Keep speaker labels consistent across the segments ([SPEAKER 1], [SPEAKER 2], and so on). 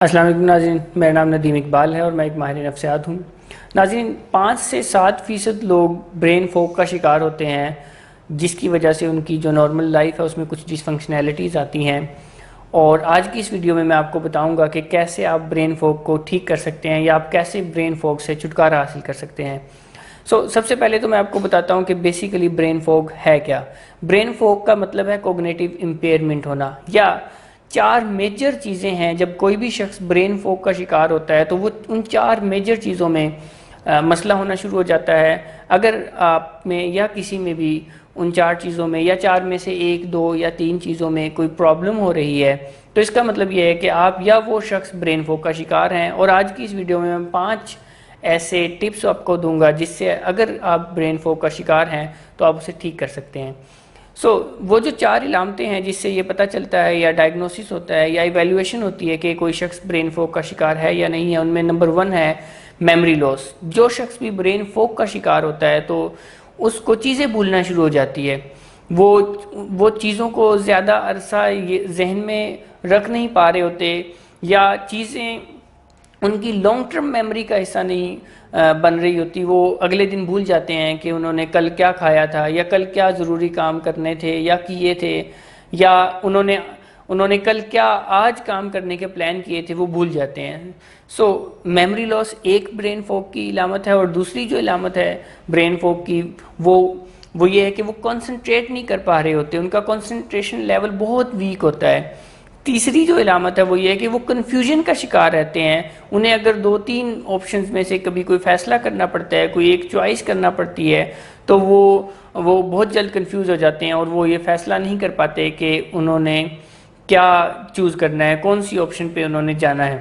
[SPEAKER 1] السلام علیکم ناظرین، میرا نام ندیم اقبال ہے اور میں ایک ماہر نفسیات ہوں۔ ناظرین، 5 سے 7% لوگ برین فوگ کا شکار ہوتے ہیں، جس کی وجہ سے ان کی جو نارمل لائف ہے اس میں کچھ ڈس فنکشنالٹیز آتی ہیں، اور آج کی اس ویڈیو میں میں آپ کو بتاؤں گا کہ کیسے آپ برین فوگ کو ٹھیک کر سکتے ہیں یا آپ کیسے برین فوگ سے چھٹکارا حاصل کر سکتے ہیں۔ سب سے پہلے تو میں آپ کو بتاتا ہوں کہ بیسیکلی برین فوگ ہے کیا۔ برین فوگ کا مطلب ہے کوگنیٹو امپیئرمنٹ ہونا، یا 4 میجر چیزیں ہیں۔ جب کوئی بھی شخص برین فوگ کا شکار ہوتا ہے تو وہ ان 4 میجر چیزوں میں مسئلہ ہونا شروع ہو جاتا ہے۔ اگر آپ میں یا کسی میں بھی ان 4 چیزوں میں یا 4 میں سے 1، 2 یا 3 چیزوں میں کوئی پرابلم ہو رہی ہے تو اس کا مطلب یہ ہے کہ آپ یا وہ شخص برین فوگ کا شکار ہیں۔ اور آج کی اس ویڈیو میں 5 ایسے ٹپس آپ کو دوں گا جس سے اگر آپ برین فوگ کا شکار ہیں تو آپ اسے ٹھیک کر سکتے ہیں۔ وہ جو 4 علامتیں ہیں جس سے یہ پتہ چلتا ہے یا ڈائگنوسس ہوتا ہے یا ایویلویشن ہوتی ہے کہ کوئی شخص برین فوگ کا شکار ہے یا نہیں ہے، ان میں نمبر 1 ہے میموری لاس۔ جو شخص بھی برین فوگ کا شکار ہوتا ہے تو اس کو چیزیں بھولنا شروع ہو جاتی ہے، وہ چیزوں کو زیادہ عرصہ ذہن میں رکھ نہیں پا رہے ہوتے، یا چیزیں ان کی لانگ ٹرم میموری کا حصہ نہیں بن رہی ہوتی۔ وہ اگلے دن بھول جاتے ہیں کہ انہوں نے کل کیا کھایا تھا، یا کل کیا ضروری کام کرنے تھے یا کیے تھے، یا انہوں نے کل کیا آج کام کرنے کے پلان کیے تھے، وہ بھول جاتے ہیں۔ میموری لاس ایک برین فوگ کی علامت ہے، اور دوسری جو علامت ہے برین فوگ کی وہ یہ ہے کہ وہ کنسنٹریٹ نہیں کر پا رہے ہوتے، ان کا کنسنٹریشن لیول بہت ویک ہوتا ہے۔ تیسری جو علامت ہے وہ یہ ہے کہ وہ کنفیوژن کا شکار رہتے ہیں۔ انہیں اگر 2-3 آپشنز میں سے کبھی کوئی فیصلہ کرنا پڑتا ہے، کوئی ایک چوائس کرنا پڑتی ہے، تو وہ بہت جلد کنفیوز ہو جاتے ہیں اور وہ یہ فیصلہ نہیں کر پاتے کہ انہوں نے کیا چوز کرنا ہے، کون سی آپشن پہ انہوں نے جانا ہے۔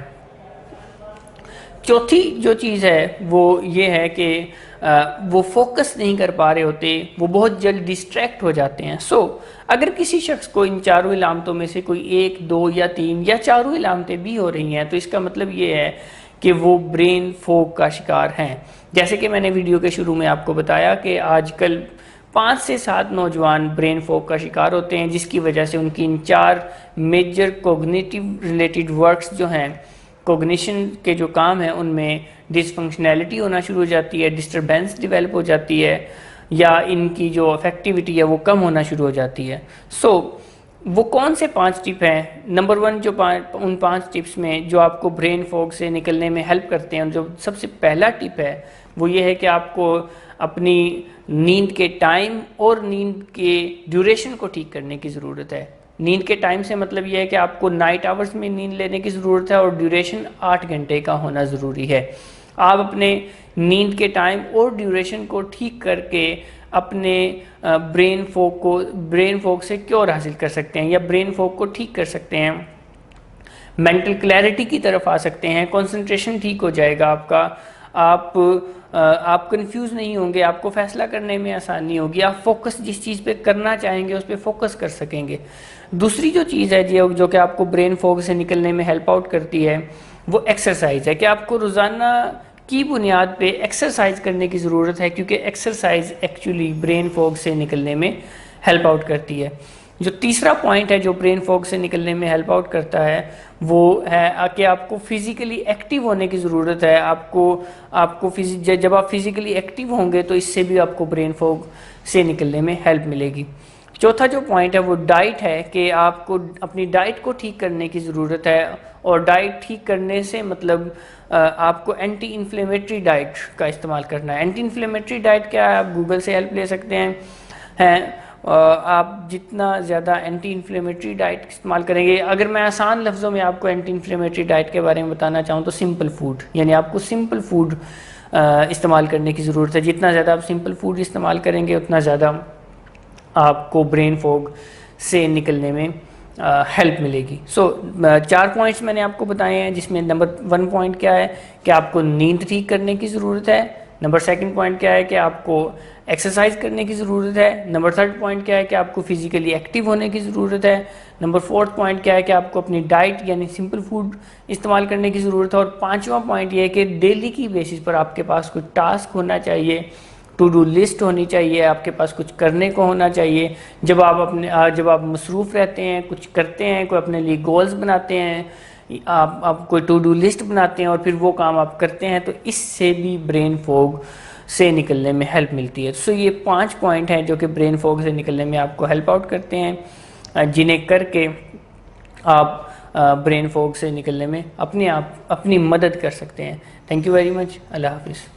[SPEAKER 1] چوتھی جو چیز ہے وہ یہ ہے کہ وہ فوکس نہیں کر پا رہے ہوتے، وہ بہت جلد ڈسٹریکٹ ہو جاتے ہیں۔ اگر کسی شخص کو ان 4 علامتوں میں سے کوئی 1، 2 یا 3 یا 4 علامتیں بھی ہو رہی ہیں تو اس کا مطلب یہ ہے کہ وہ برین فوگ کا شکار ہیں۔ جیسے کہ میں نے ویڈیو کے شروع میں آپ کو بتایا کہ آج کل 5 سے 7 نوجوان برین فوگ کا شکار ہوتے ہیں، جس کی وجہ سے ان کی ان 4 میجر کوگنیٹو ریلیٹڈ ورکس جو ہیں، کوگنیشن کے جو کام ہیں، ان میں ڈس فنکشنالٹی ہونا شروع ہو جاتی ہے، ڈسٹربینس ڈیولپ ہو جاتی ہے، یا ان کی جو افیکٹیوٹی ہے وہ کم ہونا شروع ہو جاتی ہے۔ وہ کون سے 5 ٹپ ہیں؟ نمبر 1 ان 5 ٹپس میں جو آپ کو برین فوگ سے نکلنے میں ہیلپ کرتے ہیں، جو سب سے پہلا ٹپ ہے وہ یہ ہے کہ آپ کو اپنی نیند کے ٹائم اور نیند کے ڈیوریشن کو ٹھیک کرنے کی ضرورت ہے۔ نیند کے ٹائم سے مطلب یہ ہے کہ آپ کو نائٹ آورز میں نیند لینے کی ضرورت ہے، اور ڈیوریشن 8 گھنٹے کا ہونا ضروری ہے۔ آپ اپنے نیند کے ٹائم اور ڈیوریشن کو ٹھیک کر کے اپنے برین فوگ سے کیور حاصل کر سکتے ہیں یا برین فوگ کو ٹھیک کر سکتے ہیں، مینٹل کلیئرٹی کی طرف آ سکتے ہیں، کنسنٹریشن ٹھیک ہو جائے گا آپ کا، آپ کنفیوز نہیں ہوں گے، آپ کو فیصلہ کرنے میں آسانی ہوگی، آپ فوکس جس چیز پہ کرنا چاہیں گے اس پہ فوکس کر سکیں گے۔ دوسری جو چیز ہے جو کہ آپ کو برین فوگ سے نکلنے میں ہیلپ آؤٹ کرتی ہے وہ ایکسرسائز ہے، کہ آپ کو روزانہ کی بنیاد پہ ایکسرسائز کرنے کی ضرورت ہے، کیونکہ ایکسرسائز ایکچولی برین فوگ سے نکلنے میں ہیلپ آؤٹ کرتی ہے۔ جو تیسرا پوائنٹ ہے جو برین فوگ سے نکلنے میں ہیلپ آؤٹ کرتا ہے وہ ہے کہ آپ کو فزیکلی ایکٹیو ہونے کی ضرورت ہے۔ جب آپ فزیکلی ایکٹیو ہوں گے تو اس سے بھی آپ کو برین فوگ سے نکلنے میں ہیلپ ملے گی۔ چوتھا جو پوائنٹ ہے وہ ڈائٹ ہے، کہ آپ کو اپنی ڈائٹ کو ٹھیک کرنے کی ضرورت ہے، اور ڈائٹ ٹھیک کرنے سے مطلب آپ کو اینٹی انفلیمیٹری ڈائٹ کا استعمال کرنا ہے۔ اینٹی انفلیمیٹری ڈائٹ کیا ہے؟ آپ گوگل سے ہیلپ لے سکتے ہیں۔ آپ جتنا زیادہ اینٹی انفلیمیٹری ڈائٹ استعمال کریں گے، اگر میں آسان لفظوں میں آپ کو اینٹی انفلیمیٹری ڈائٹ کے بارے میں بتانا چاہوں تو سمپل فوڈ، یعنی آپ کو سمپل فوڈ استعمال کرنے کی ضرورت ہے۔ جتنا زیادہ آپ سمپل فوڈ استعمال کریں گے اتنا زیادہ آپ کو برین فوگ سے نکلنے میں ہیلپ ملے گی۔ 4 پوائنٹس میں نے آپ کو بتائے ہیں، جس میں نمبر 1 پوائنٹ کیا ہے کہ آپ کو نیند ٹھیک کرنے کی ضرورت ہے، نمبر 2 پوائنٹ کیا ہے کہ آپ کو ایکسرسائز کرنے کی ضرورت ہے، نمبر 3 پوائنٹ کیا ہے کہ آپ کو فزیکلی ایکٹیو ہونے کی ضرورت ہے، نمبر 4 پوائنٹ کیا ہے کہ آپ کو اپنی ڈائٹ یعنی سمپل فوڈ استعمال کرنے کی ضرورت ہے، اور 5واں پوائنٹ یہ ہے کہ ڈیلی کی بیسس پر آپ کے پاس کوئی ٹاسک ہونا چاہیے، ٹو ڈو لسٹ ہونی چاہیے، آپ کے پاس کچھ کرنے کو ہونا چاہیے۔ جب آپ مصروف رہتے ہیں، کچھ کرتے ہیں، کوئی اپنے لیے گولز بناتے ہیں آپ کوئی ٹو ڈو لسٹ بناتے ہیں اور پھر وہ کام آپ کرتے ہیں، تو اس سے بھی برین فوگ سے نکلنے میں ہیلپ ملتی ہے. سو یہ 5 پوائنٹ ہیں جو کہ برین فوگ سے نکلنے میں آپ کو ہیلپ آؤٹ کرتے ہیں، جنہیں کر کے آپ برین فوگ سے نکلنے میں اپنی مدد کر سکتے ہیں. Thank you very much. Allah حافظ.